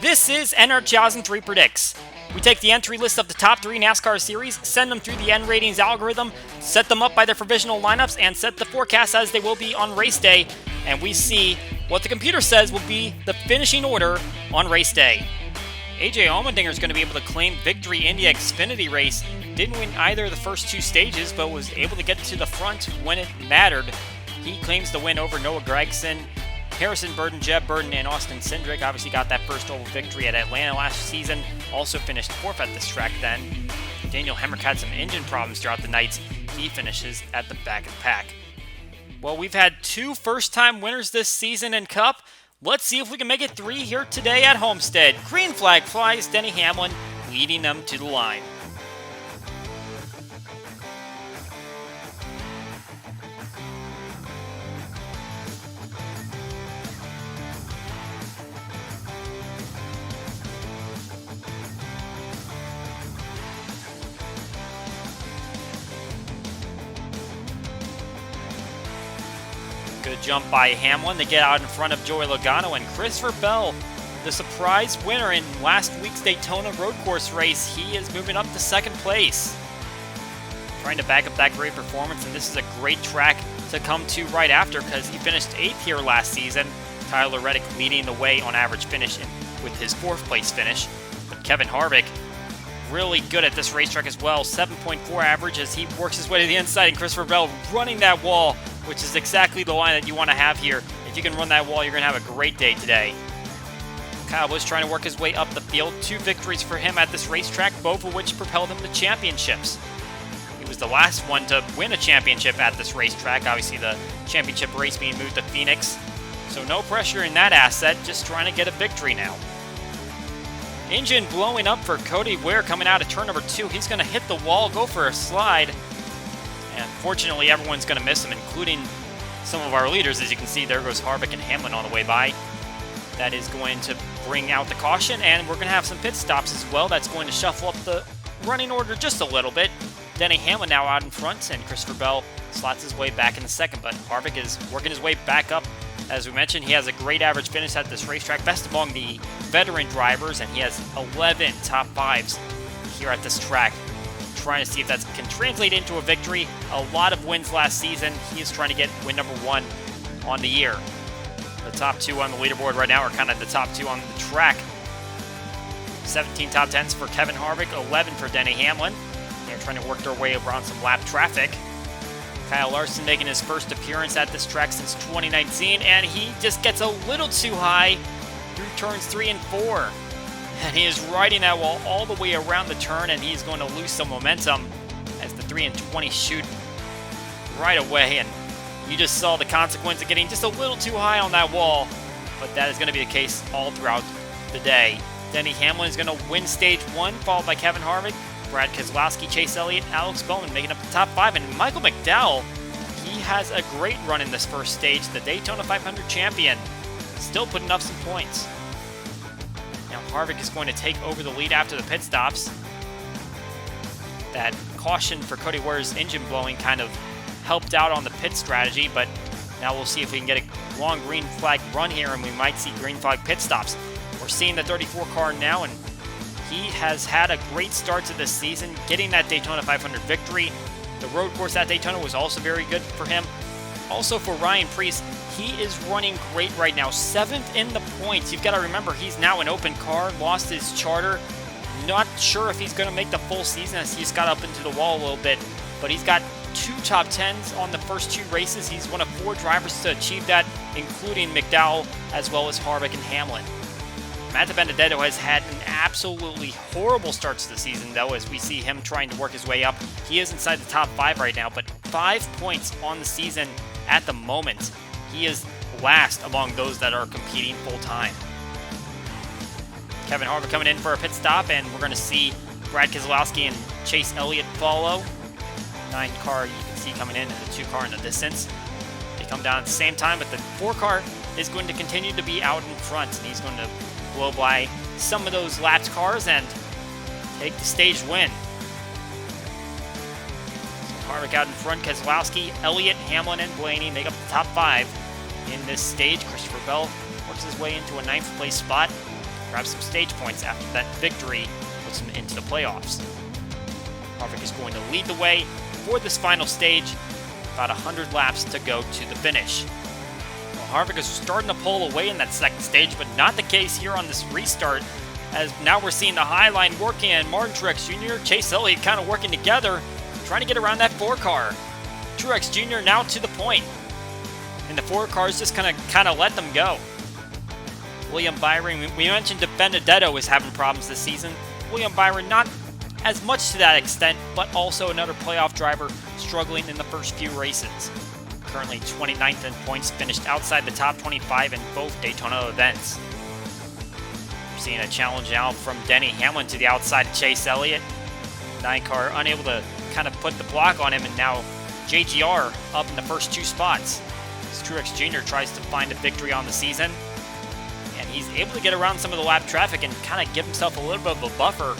This is NR2003 Predicts. We take the entry list of the top 3 NASCAR series, send them through the N ratings algorithm, set them up by their provisional lineups, and set the forecast as they will be on race day, and we see what the computer says will be the finishing order on race day. AJ Allmendinger is going to be able to claim victory in the Xfinity race. Didn't win either of the first 2 stages, but was able to get to the front when it mattered. He claims the win over Noah Gragson, Harrison Burton, Jeb Burton, and Austin Cindric. Obviously got that first oval victory at Atlanta last season. Also finished 4th at this track then. Daniel Hemrick had some engine problems throughout the night. He finishes at the back of the pack. Well, we've had 2 first-time winners this season in Cup. Let's see if we can make it 3 here today at Homestead. Green flag flies, Denny Hamlin leading them to the line. Good jump by Hamlin to get out in front of Joey Logano, and Christopher Bell, the surprise winner in last week's Daytona road course race. He is moving up to 2nd place. Trying to back up that great performance, and this is a great track to come to right after because he finished 8th here last season. Tyler Reddick leading the way on average finish with his 4th place finish. But Kevin Harvick, really good at this racetrack as well. 7.4 average as he works his way to the inside, and Christopher Bell running that wall, which is exactly the line that you want to have here. If you can run that wall, you're going to have a great day today. Kyle Busch trying to work his way up the field. 2 victories for him at this racetrack, both of which propelled him to championships. He was the last one to win a championship at this racetrack. Obviously, the championship race being moved to Phoenix. So no pressure in that asset, just trying to get a victory now. Engine blowing up for Cody Ware coming out of turn number 2. He's going to hit the wall, go for a slide. And fortunately, everyone's going to miss him, including some of our leaders. As you can see, there goes Harvick and Hamlin on the way by. That is going to bring out the caution, and we're going to have some pit stops as well. That's going to shuffle up the running order just a little bit. Denny Hamlin now out in front, and Christopher Bell slots his way back in the 2nd. But Harvick is working his way back up. As we mentioned, he has a great average finish at this racetrack, best among the veteran drivers, and he has 11 top 5s here at this track. Trying to see if that can translate into a victory. A lot of wins last season. He is trying to get win number 1 on the year. The top 2 on the leaderboard right now are kind of the top 2 on the track. 17 top 10s for Kevin Harvick, 11 for Denny Hamlin. They're trying to work their way around some lap traffic. Kyle Larson making his first appearance at this track since 2019, and he just gets a little too high through turns 3 and 4. And he is riding that wall all the way around the turn, and he's going to lose some momentum as the 3 and 20 shoot right away. And you just saw the consequence of getting just a little too high on that wall, but that is going to be the case all throughout the day. Denny Hamlin is going to win stage 1, followed by Kevin Harvick, Brad Keselowski, Chase Elliott, Alex Bowman making up the top 5, and Michael McDowell, he has a great run in this first stage. The Daytona 500 champion, still putting up some points. Now Harvick is going to take over the lead after the pit stops. That caution for Cody Ware's engine blowing kind of helped out on the pit strategy, but now we'll see if we can get a long green flag run here, and we might see green flag pit stops. We're seeing the 34 car now, and he has had a great start to this season, getting that Daytona 500 victory. The road course at Daytona was also very good for him. Also for Ryan Preece, he is running great right now, 7th in the points. You've got to remember, he's now an open car, lost his charter. Not sure if he's going to make the full season as he's got up into the wall a little bit, but he's got 2 top 10s on the first 2 races. He's one of 4 drivers to achieve that, including McDowell as well as Harvick and Hamlin. Matt DiBenedetto has had an absolutely horrible start to the season, though, as we see him trying to work his way up. He is inside the top 5 right now, but 5 points on the season at the moment. He is last among those that are competing full-time. Kevin Harvick coming in for a pit stop, and we're going to see Brad Keselowski and Chase Elliott follow. 9 car you can see coming in, and the 2 car in the distance. They come down at the same time, but the 4 car is going to continue to be out in front, and he's going to blow by some of those lapped cars and take the stage win. Harvick out in front, Keselowski, Elliott, Hamlin, and Blaney make up the top 5 in this stage. Christopher Bell works his way into a 9th place spot. grab some stage points after that victory puts him into the playoffs. Harvick is going to lead the way for this final stage. About 100 laps to go to the finish. Well, Harvick is starting to pull away in that second stage, but not the case here on this restart, as now we're seeing the high line working and Martin Truex Jr., Chase Elliott kind of working together, trying to get around that 4 car. Truex Jr. now to the point, and the 4 cars just kind of let them go. William Byron, we mentioned Benedetto is having problems this season. William Byron, not as much to that extent, but also another playoff driver struggling in the first few races. Currently 29th in points, finished outside the top 25 in both Daytona events. We're seeing a challenge now from Denny Hamlin to the outside of Chase Elliott. 9 car unable to kind of put the block on him, and now JGR up in the first 2 spots. As Truex Jr. tries to find a victory on the season, and he's able to get around some of the lap traffic and kind of give himself a little bit of a buffer.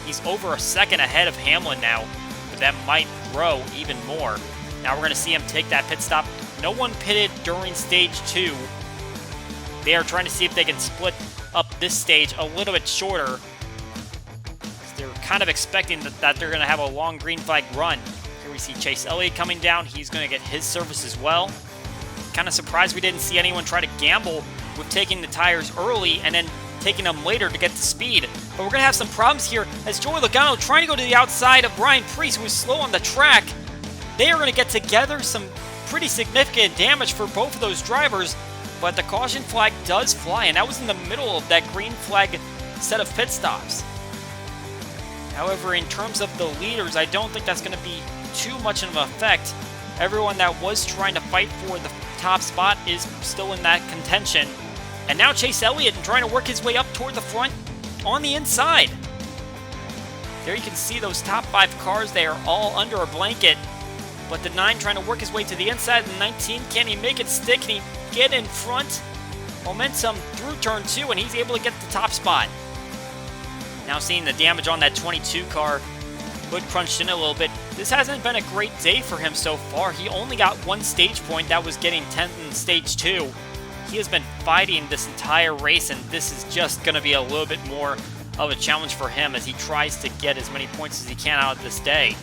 He's over a second ahead of Hamlin now, but that might grow even more. Now we're going to see him take that pit stop. No one pitted during stage 2. They are trying to see if they can split up this stage a little bit shorter. They're kind of expecting that they're going to have a long green flag run. Here we see Chase Elliott coming down. He's going to get his service as well. Kind of surprised we didn't see anyone try to gamble with taking the tires early and then taking them later to get to speed. But we're going to have some problems here as Joey Logano trying to go to the outside of Ryan Preece, who is slow on the track. They are going to get together, some pretty significant damage for both of those drivers, but the caution flag does fly, and that was in the middle of that green flag set of pit stops. However, in terms of the leaders, I don't think that's going to be too much of an effect. Everyone that was trying to fight for the top spot is still in that contention. And now Chase Elliott trying to work his way up toward the front on the inside. There you can see those top 5 cars. They are all under a blanket. But the 9 trying to work his way to the inside. The 19, can he make it stick? Can he get in front? Momentum through turn 2, and he's able to get the top spot. Now seeing the damage on that 22 car. Hood crunched in a little bit. This hasn't been a great day for him so far. He only got 1 stage point. That was getting 10th in stage 2. He has been fighting this entire race, and this is just going to be a little bit more of a challenge for him as he tries to get as many points as he can out of this day.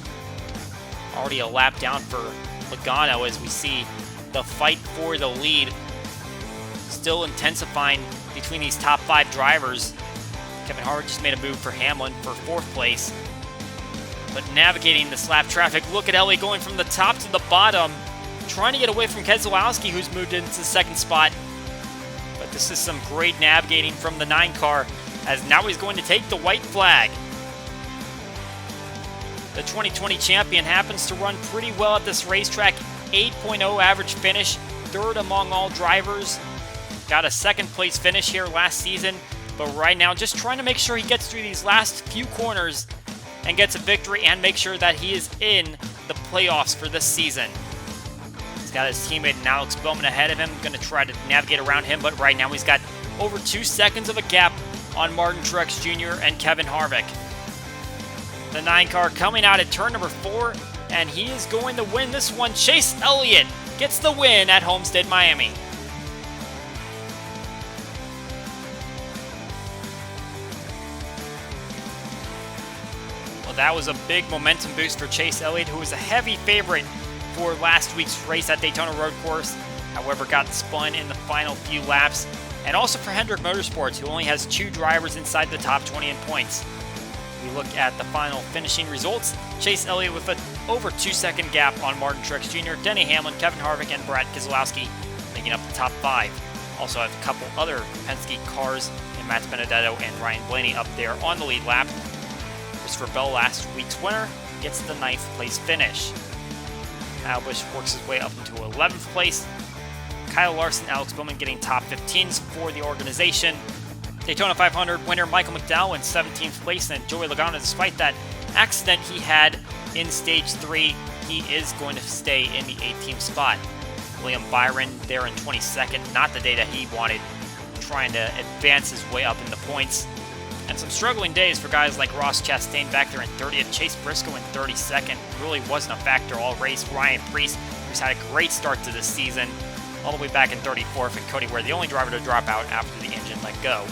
Already a lap down for Logano as we see the fight for the lead still intensifying between these top 5 drivers. Kevin Harvick just made a move for Hamlin for 4th place. But navigating this lap traffic, look at Elliott going from the top to the bottom, trying to get away from Keselowski, who's moved into the 2nd spot. But this is some great navigating from the 9 car, as now he's going to take the white flag. The 2020 champion happens to run pretty well at this racetrack. 8.0 average finish, 3rd among all drivers. Got a 2nd place finish here last season, but right now just trying to make sure he gets through these last few corners and gets a victory and make sure that he is in the playoffs for this season. He's got his teammate Alex Bowman ahead of him, going to try to navigate around him, but right now he's got over 2 seconds of a gap on Martin Truex Jr. and Kevin Harvick. The 9 car coming out at turn number 4, and he is going to win this one. Chase Elliott gets the win at Homestead-Miami. Well, that was a big momentum boost for Chase Elliott, who was a heavy favorite for last week's race at Daytona Road Course. However, got spun in the final few laps. And also for Hendrick Motorsports, who only has 2 drivers inside the top 20 in points. We look at the final finishing results. Chase Elliott with an over 2-second gap on Martin Truex Jr., Denny Hamlin, Kevin Harvick, and Brad Keselowski making up the top 5. Also have a couple other Penske cars in Matt Benedetto and Ryan Blaney up there on the lead lap. Christopher Bell, last week's winner, gets the 9th place finish. Kyle Busch works his way up into 11th place. Kyle Larson, Alex Bowman getting top 15s for the organization. Daytona 500 winner Michael McDowell in 17th place, and Joey Logano, despite that accident he had in stage 3, he is going to stay in the 18th spot. William Byron there in 22nd, not the day that he wanted, trying to advance his way up in the points. And some struggling days for guys like Ross Chastain back there in 30th, Chase Briscoe in 32nd, really wasn't a factor all race. Ryan Preece, who's had a great start to this season, all the way back in 34th, and Cody Ware, the only driver to drop out after the engine let go.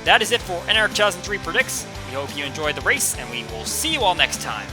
That is it for NR2003 Predicts. We hope you enjoyed the race, and we will see you all next time.